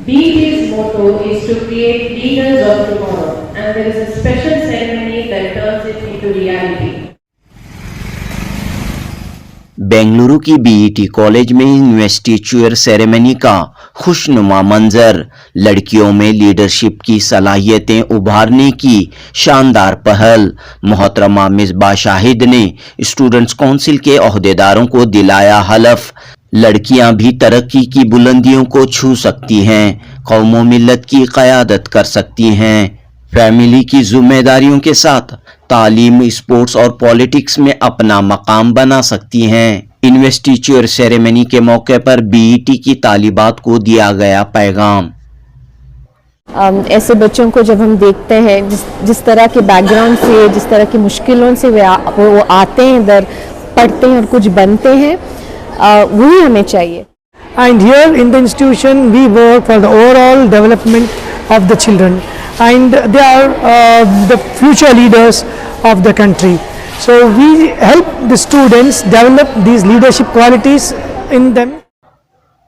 BET's motto is to create leaders of tomorrow, and there is a special ceremony that turns it into reality. Bengaluru کی BET college میں انویسٹیچر ceremony کا خوشنما منظر، لڑکیوں میں leadership کی صلاحیتیں ابھارنے کی شاندار پہل، محترمہ مصباح شاہد نے اسٹوڈنٹس کونسل کے عہدیداروں کو دلایا حلف، لڑکیاں بھی ترقی کی بلندیوں کو چھو سکتی ہیں، قوم و ملت کی قیادت کر سکتی ہیں، فیملی کی ذمہ داریوں کے ساتھ تعلیم، اسپورٹس اور پالیٹکس میں اپنا مقام بنا سکتی ہیں۔ انویسٹیچر سیریمنی کے موقع پر BET کی طالبات کو دیا گیا پیغام۔ ایسے بچوں کو جب ہم دیکھتے ہیں جس طرح کے بیک گراؤنڈ سے، جس طرح کی مشکلوں سے وہ آتے ہیں، ادھر پڑھتے ہیں اور کچھ بنتے ہیں، وہی ہمیں چاہیے۔ And here in the institution we work for the overall development of the children, and they are the future leaders of the country. So we help the students develop these leadership qualities in them.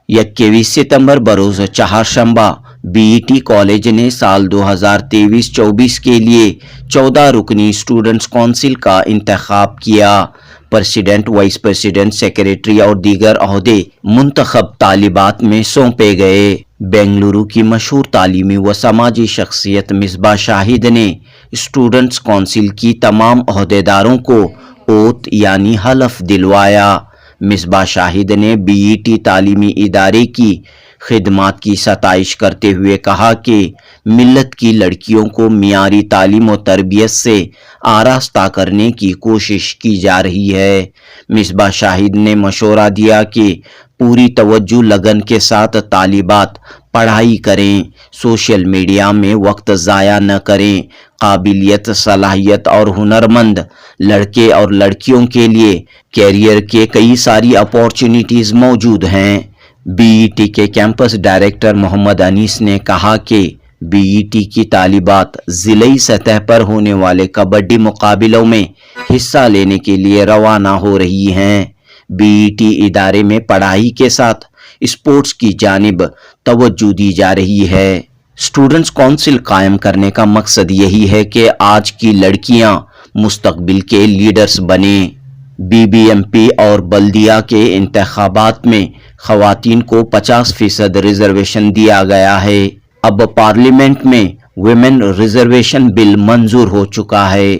21 ستمبر بروز چہارشنبہ BET college نے سال 2023-24 کے لیے 14 رکنی students council کا انتخاب کیا۔ President, vice president, secretary اور دیگر عہدے منتخب طالبات میں سونپے گئے۔ بنگلورو کی مشہور تعلیمی و سماجی شخصیت مصباح شاہد نے اسٹوڈنٹس کونسل کی تمام عہدیداروں کو اوت یعنی حلف دلوایا۔ مصباح شاہد نے BET تعلیمی ادارے کی خدمات کی ستائش کرتے ہوئے کہا کہ ملت کی لڑکیوں کو معیاری تعلیم و تربیت سے آراستہ کرنے کی کوشش کی جا رہی ہے۔ مصباح شاہد نے مشورہ دیا کہ پوری توجہ لگن کے ساتھ طالبات پڑھائی کریں، سوشل میڈیا میں وقت ضائع نہ کریں، قابلیت، صلاحیت اور ہنرمند لڑکے اور لڑکیوں کے لیے کیریئر کے کئی ساری اپارچونیٹیز موجود ہیں۔ BET کے کیمپس ڈائریکٹر محمد انیس نے کہا کہ BET کی طالبات ضلعی سطح پر ہونے والے کبڈی مقابلوں میں حصہ لینے کے لیے روانہ ہو رہی ہیں۔ BET ادارے میں پڑھائی کے ساتھ اسپورٹس کی جانب توجہ دی جا رہی ہے۔ اسٹوڈنٹس کونسل قائم کرنے کا مقصد یہی ہے کہ آج کی لڑکیاں مستقبل کے لیڈرز بنیں۔ BBMP اور بلدیہ کے انتخابات میں خواتین کو 50% ریزرویشن دیا گیا ہے۔ اب پارلیمنٹ میں ویمن ریزرویشن بل منظور ہو چکا ہے۔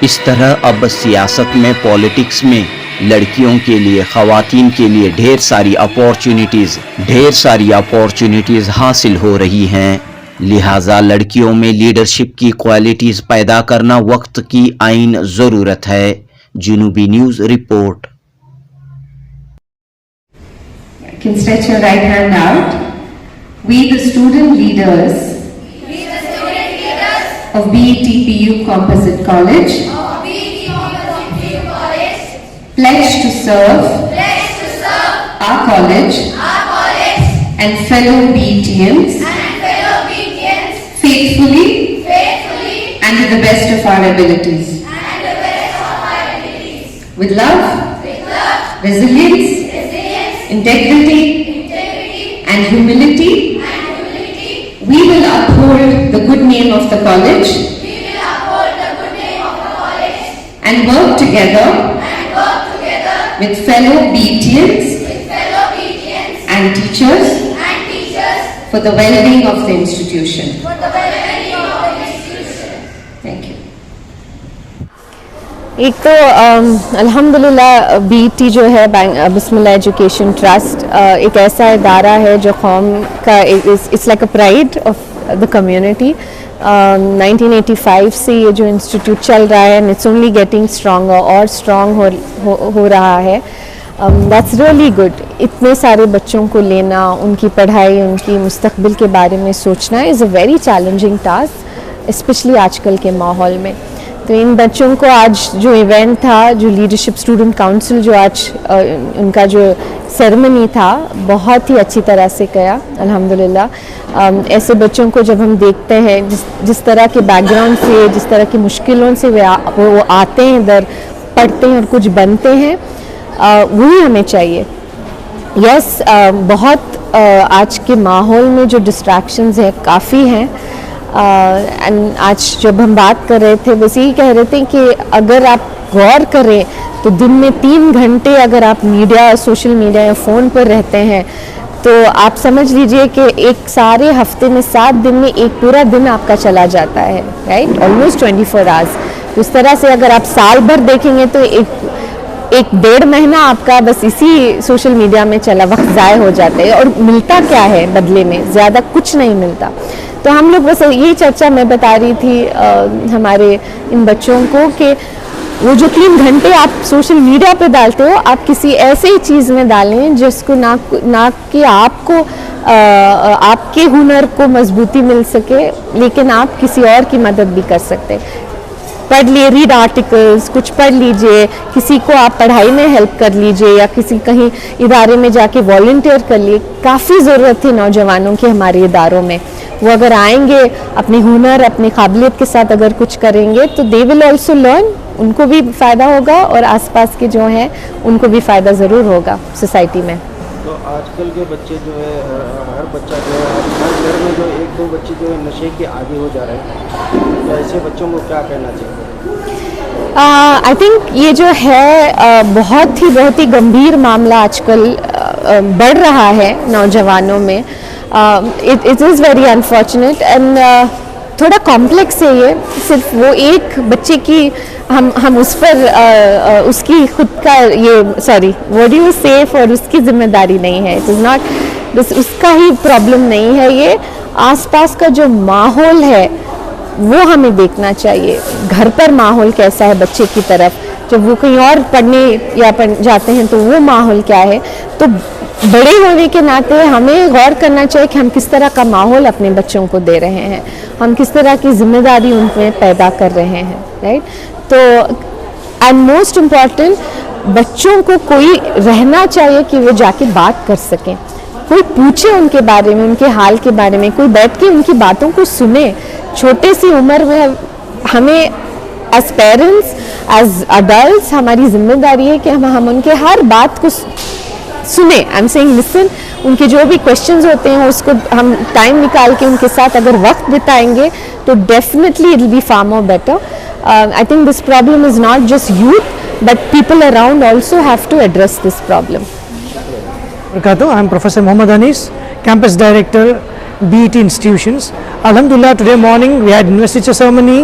اس طرح اب سیاست میں، پالیٹکس میں لڑکیوں کے لیے، خواتین کے لیے ڈھیر ساری اپارچونیٹیز حاصل ہو رہی ہیں۔ لہٰذا لڑکیوں میں لیڈرشپ کی کوالٹیز پیدا کرنا وقت کی عین ضرورت ہے۔ جنوبی news report. You can stretch your right hand out. We the student leaders of BETPU Composite College pledge to serve our college and fellow BETians faithfully and to the best of our abilities. With love, resilience, integrity, and humility, we will uphold the good name of the college and work together with fellow BETians and teachers for the well-being of the institution. Thank you. ایک تو الحمدللہ BET جو ہے بسم اللہ education trust ایک ایسا ادارہ ہے جو قوم کا it's like a pride of the community. 1985 سے یہ جو انسٹیٹیوٹ چل رہا ہے، اٹس اونلی گیٹنگ اسٹرانگر اور اسٹرانگ ہو رہا ہے۔ That's really good. اتنے سارے بچوں کو لینا، ان کی پڑھائی، ان کی مستقبل کے بارے میں سوچنا is a very challenging task, especially آج کل کے ماحول میں۔ تو ان بچوں کو آج جو ایونٹ تھا، جو لیڈرشپ اسٹوڈنٹ کاؤنسل جو آج ان کا جو سیرمنی تھا، بہت ہی اچھی طرح سے کیا الحمدللہ۔ ایسے بچوں کو جب ہم دیکھتے ہیں جس طرح کے بیک گراؤنڈ سے، جس طرح کی مشکلوں سے وہ آتے ہیں، ادھر پڑھتے ہیں اور کچھ بنتے ہیں، وہی ہمیں چاہیے۔ یس، بہت آج کے ماحول میں جو ڈسٹریکشنز ہیں کافی ہیں. آج جب ہم بات کر رہے تھے بس یہی کہہ رہے تھے کہ اگر آپ غور کریں تو دن میں 3 گھنٹے اگر آپ میڈیا, سوشل میڈیا یا فون پر رہتے ہیں تو آپ سمجھ لیجئے کہ ایک سارے ہفتے میں 7 دن میں ایک پورا دن آپ کا چلا جاتا ہے, رائٹ, آلموسٹ 24 آورس. اس طرح سے اگر آپ سال بھر دیکھیں گے تو ایک 1.5 مہینہ آپ کا بس اسی سوشل میڈیا میں چلا وقت ضائع ہو جاتا ہے. اور ملتا کیا ہے بدلے میں؟ زیادہ کچھ نہیں ملتا. تو ہم لوگ بس یہی چرچا میں بتا رہی تھی ہمارے ان بچوں کو کہ وہ جو 3 گھنٹے آپ سوشل میڈیا پہ ڈالتے ہو آپ کسی ایسے ہی چیز میں ڈالیں جس کو نہ کہ آپ کو آپ کے ہنر کو مضبوطی مل سکے لیکن آپ کسی اور کی مدد بھی کر سکتے. پڑھ لیے, ریڈ آرٹیکلز, کچھ پڑھ لیجئے, کسی کو آپ پڑھائی میں ہیلپ کر لیجئے یا کسی کہیں ادارے میں جا کے والنٹیئر کر لیے. کافی ضرورت تھی نوجوانوں کی ہمارے اداروں میں. وہ اگر آئیں گے اپنی ہنر, اپنی قابلیت کے ساتھ اگر کچھ کریں گے تو دے ول آلسو لرن, ان کو بھی فائدہ ہوگا اور آس پاس کے جو ہیں ان کو بھی فائدہ ضرور ہوگا سوسائٹی میں. تو آج کل کے بچے جو ہے, ہر بچہ جو ہے, ہر گھر میں جو 1-2 بچے جو ہے نشے کے عادی ہو جا رہے ہیں, تو ایسے بچوں کو کیا کہنا چاہیے؟ آئی تھنک یہ جو ہے بہت ہی گمبھیر معاملہ آج کل بڑھ رہا ہے نوجوانوں میں. It is very unfortunate and تھوڑا کمپلیکس ہے یہ. صرف وہ ایک بچے کی ہم اس پر اس کی خود کا what do you say اور اس کی ذمہ داری نہیں ہے. اٹ از ناٹ بس اس کا ہی پرابلم نہیں ہے, یہ آس پاس کا جو ماحول ہے وہ ہمیں دیکھنا چاہیے. گھر پر ماحول کیسا ہے بچے کی طرف, جب وہ کہیں اور پڑھنے یا جاتے ہیں تو وہ ماحول کیا ہے. تو بڑے ہونے کے ناطے ہمیں غور کرنا چاہیے کہ ہم کس طرح کا ماحول اپنے بچوں کو دے رہے ہیں, ہم کس طرح کی ذمہ داری ان میں پیدا کر رہے ہیں, رائٹ. تو اینڈ موسٹ امپورٹنٹ بچوں کو کوئی رہنا چاہیے کہ وہ جا کے بات کر سکیں, کوئی پوچھے ان کے بارے میں, ان کے حال کے بارے میں, کوئی بیٹھ کے ان کی باتوں کو سنے. چھوٹے سی عمر میں ہمیں ایز پیرنٹس, ایز اڈلٹس ہماری ذمہ داری ہے کہ ہم ان کے ہر بات کو سنیں. آئی ایم سیئنگ لسن. ان کے جو بھی کوشچنز ہوتے ہیں اس کو ہم ٹائم نکال کے ان کے ساتھ اگر وقت بتائیں گے تو definitely it will be for more better. I think this problem is not just youth but people around also have to address this problem. I am Professor Mohammad Anis, Campus Director, BET Institutions. Alhamdulillah, today morning we had Investiture Ceremony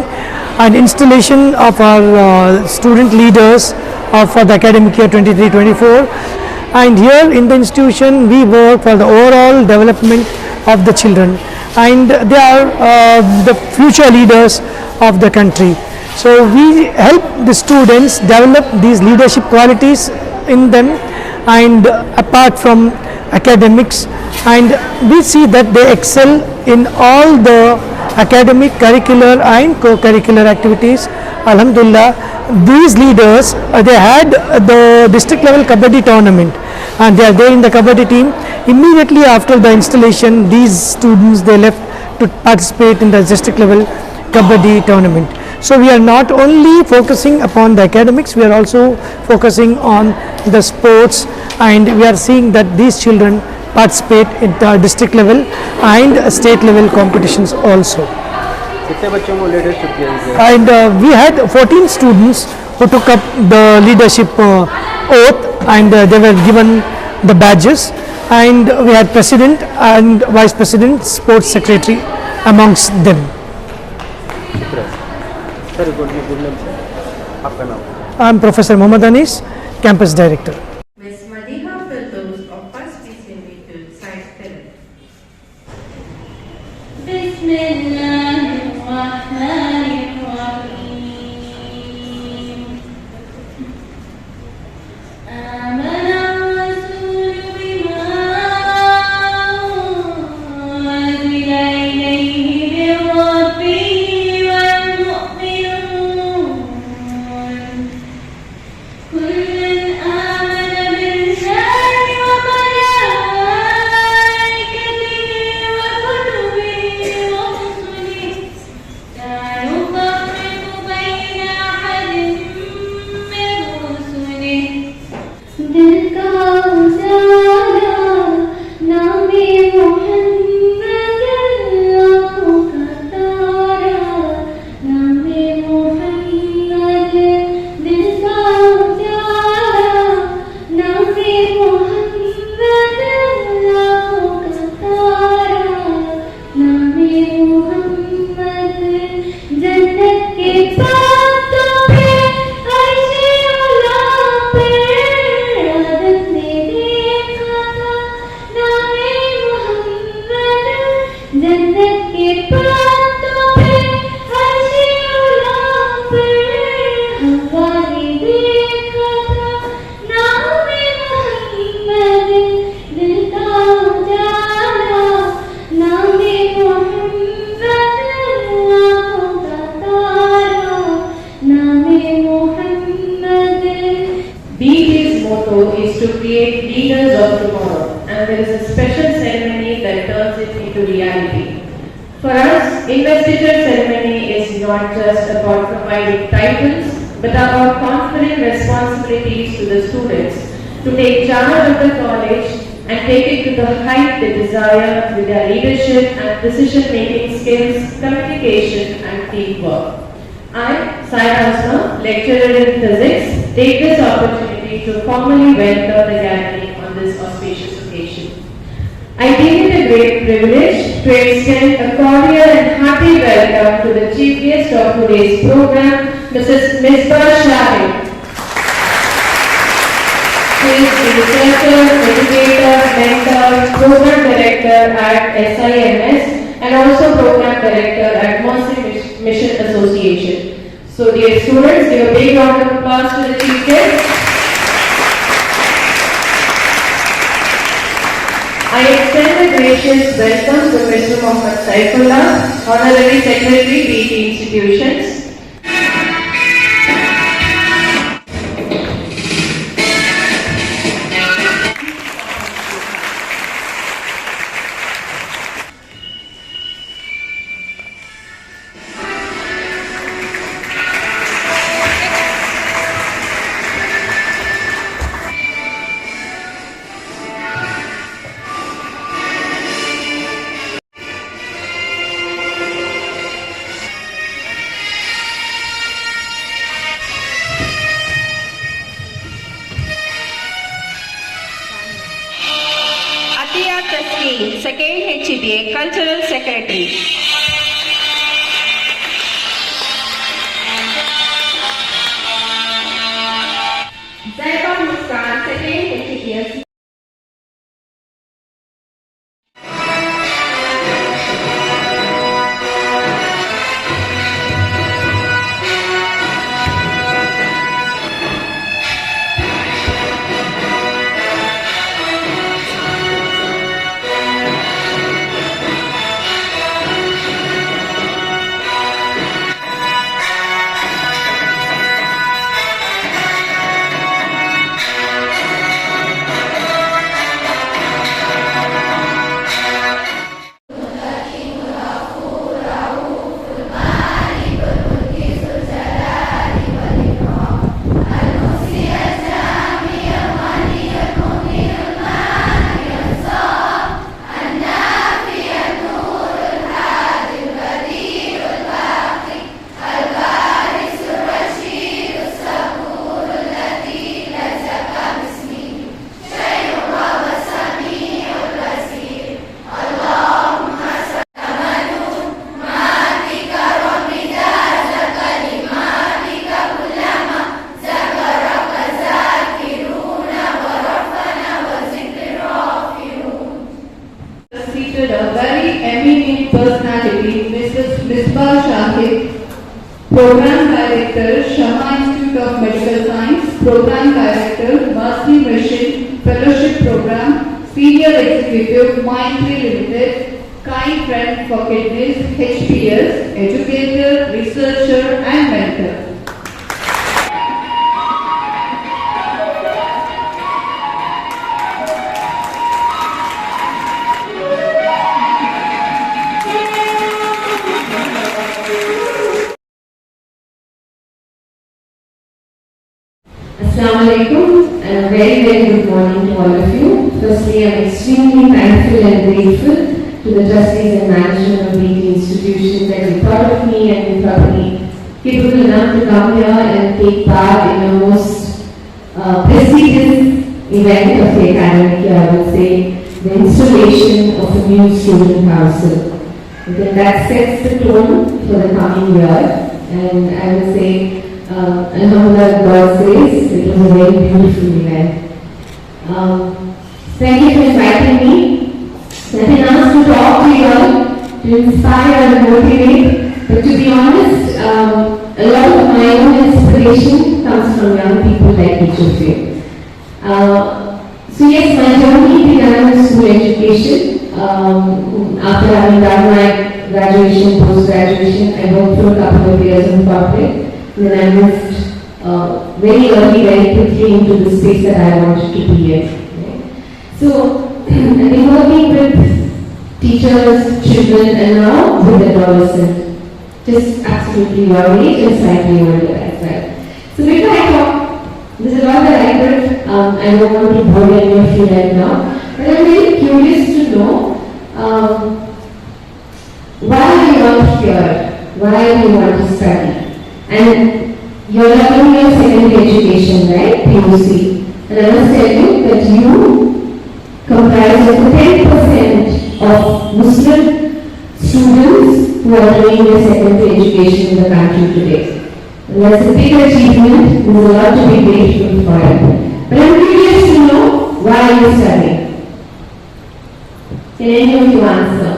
and installation of our student leaders for the academic year 23-24. And here in the institution we work for the overall development of the children, and they are the future leaders of the country. So we help the students develop these leadership qualities in them, and apart from academics, and we see that they excel in all the academic, curricular and co-curricular activities. Alhamdulillah, these leaders they had the district level kabaddi tournament and they are there in the kabaddi team. Immediately after the installation, these students they left to participate in the district level kabaddi tournament. So we are not only focusing upon the academics, we are also focusing on the sports, and we are seeing that these children participate in the district level and state level competitions also. کتنے بچوں کو leadership دیا گیا؟ And we had 14 students who took up the leadership oath, and they were given the badges, and we had president and vice president, sports secretary amongst them. Sir good name سے آپ کا نام؟ I am Professor Mohammad Anis, Campus Director. دل کا اجالا نام is to create leaders of tomorrow, and there is a special ceremony that turns it into reality. For us, Investiture Ceremony is not just about providing titles, but about conferring responsibilities to the students to take charge of the college and take it to the height they desire with their leadership and decision-making skills, communication and teamwork. I, Shahid, lecturer in physics, take this opportunity to formally welcome the gathering on this auspicious occasion. I deem it a great privilege to extend a cordial and hearty welcome to the chief guest of today's program, Mrs. Misbha Shahid. She is a researcher, educator, mentor, program director at SIMS and also program director at Mission Association. So dear students, give a big round of applause to the chief guest. I extend a gracious welcome to Mr. Mohammed Saifullah, Honorary Secretary, BT Institutions. Second HBA Cultural Secretary. Second HBA. A very eminent personality, Mrs. Misbha Shahid, Program Director, Shama Institute of Medical Science, Program Director, Mercy Mission, Fellowship Program, Senior Executive, Mindtree Limited, Kind Friend for Kidneys, HPS, Educator, Researcher and Mentor. Assalamu alaikum and a very good morning to all of you. Firstly, I am extremely thankful and grateful to the trustees and management of BT Institution that you thought of me and you thought me capable enough to come here and take part in the most prestigious event of the academic year, I would say, the installation of a new student council. Then that sets the tone for the coming year, and I would say Alhamdulillah, God's grace, it was a very beautiful event. Thank you for inviting me. I've been asked to talk to you all, to inspire and motivate, but to be honest, a lot of my own inspiration comes from young people like each of you. So yes, my journey began with school education. After having done my graduation, post-graduation, I worked for a couple of years in corporate. Then I moved very early, very quickly into the space that I wanted to be in. Right? So, I've been working with teachers, children, and now with adolescents, just absolutely your age and slightly older as well. So before I talk, there's a lot that I could, I don't want to bore any of you right now, but I'm really curious to know why you are here, why you want to study. And you're learning your secondary education, right? PUC. And I must tell you that you comprise of 10% of Muslim students who are doing their secondary education in the country today. And that's a big achievement. There's a lot to be grateful for it. But I'm curious to know why you're studying. Can any of you answer?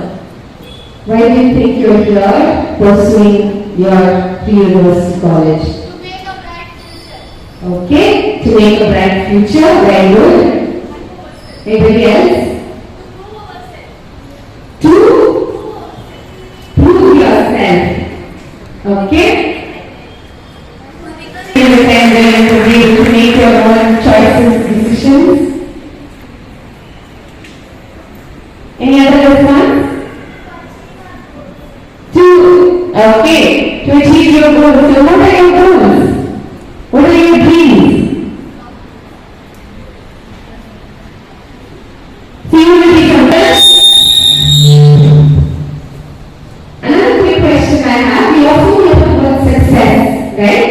Why do you think you're here pursuing your pre-university college? To make a bright future. Okay, to make a bright future. Very good. Anybody else? To prove yourself. Okay? Independent, to be able to make your own choices, decisions. Any other response? Okay, to achieve your goals. So what are your goals? What are your dreams? So you want to become this? Another quick question I have. We often hear about success, right?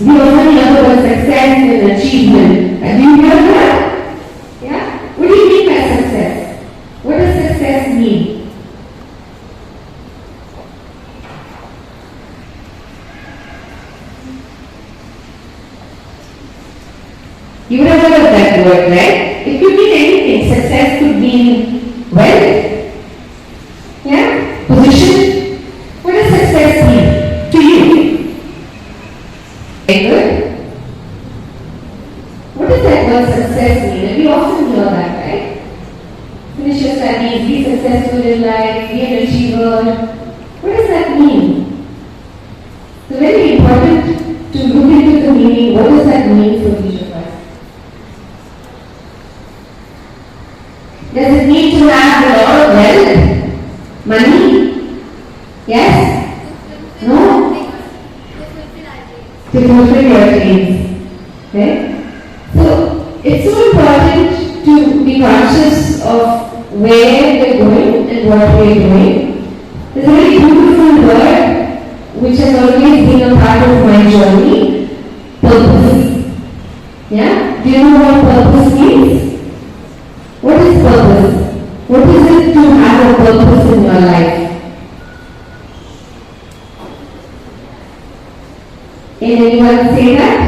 We often hear about success and achievement. Do you hear that? Yeah? What do you mean by success? What does success mean? You would have heard of that word, right? It could mean anything. Success could mean wealth, yeah, position. What does success mean to you? Very good. What does that word success mean? And we often hear that, right? Finish your studies, be successful in life, be an achiever. What does that mean? It's very important to look into the meaning. What does that mean for each of us? Does it need to have a lot of wealth? Money? Yes? No? To fulfill your dreams. Okay? So, it's so important to be conscious of where we're going and what we're doing. There's a very beautiful word which has always been a part of my journey. Purpose. Yeah? Do you know what purpose means? What is purpose? What is it to have a purpose in your life? Can anyone say that?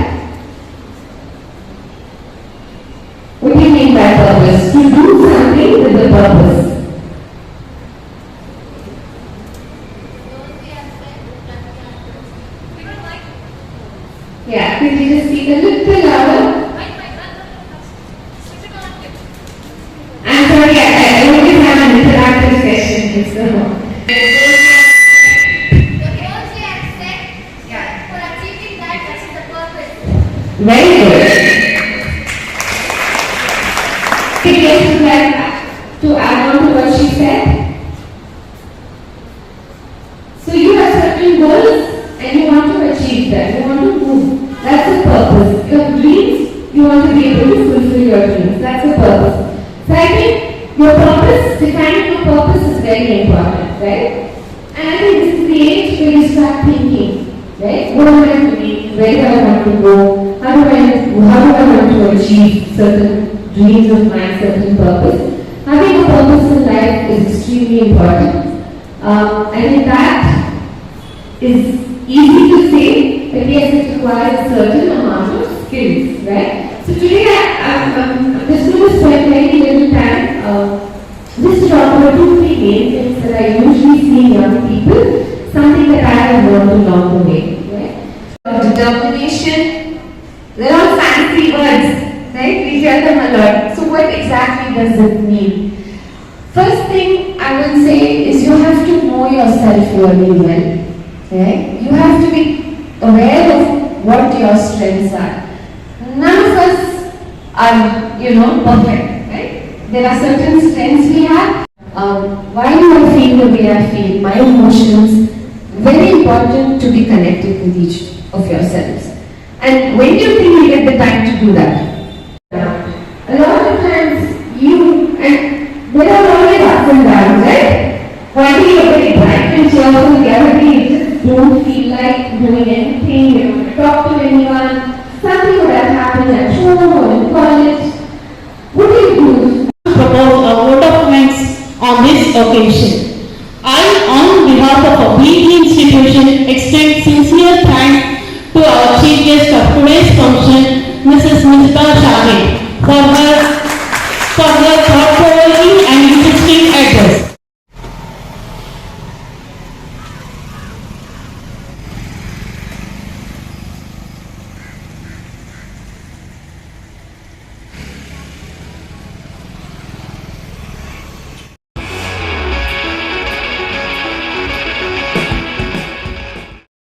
What do you mean by purpose? To do something with a purpose. Yeah, could you just speak a little louder? I'm sorry, I always have an interactive session, so. The goals we have set for achieving that is the purpose. Very good. Yes, like to add on to what she said. So you have certain goals and you want to achieve that. You want to move. That's the purpose. Your dreams, you want to be able to fulfill your dreams. That's the purpose. So I think your purpose, defining your purpose is very important, right? And I think this is the age where you start thinking, right? What am I doing? Where do I want to go? How do I want to achieve certain dreams of mine, certain purpose? Having a purpose in life is extremely important. I think that is easy to say, but yes, it requires a certain amount of skills, right? So today I'm just going to spend very little time just to talk about 2-3 main things that I usually see in young people, something that I have learned along the way, right? Determination, they're all fancy words, right? We hear them a lot. So what exactly does it mean? First thing I will say is you have to know yourself really well. Okay? You have to be aware of what your strengths are. None of us are, perfect, right? There are certain strengths we have. While you are feeling the way I feel, my emotions, very important to be connected with each of yourselves. And when do you think you get the time to do that? A lot of times and there are always ups and downs, right? One day you're very bright and cheerful, the other day you just don't feel like doing anything, you don't want to talk to anyone, something would have happened at home or in college. What do you do? Propose a vote of thanks on this occasion.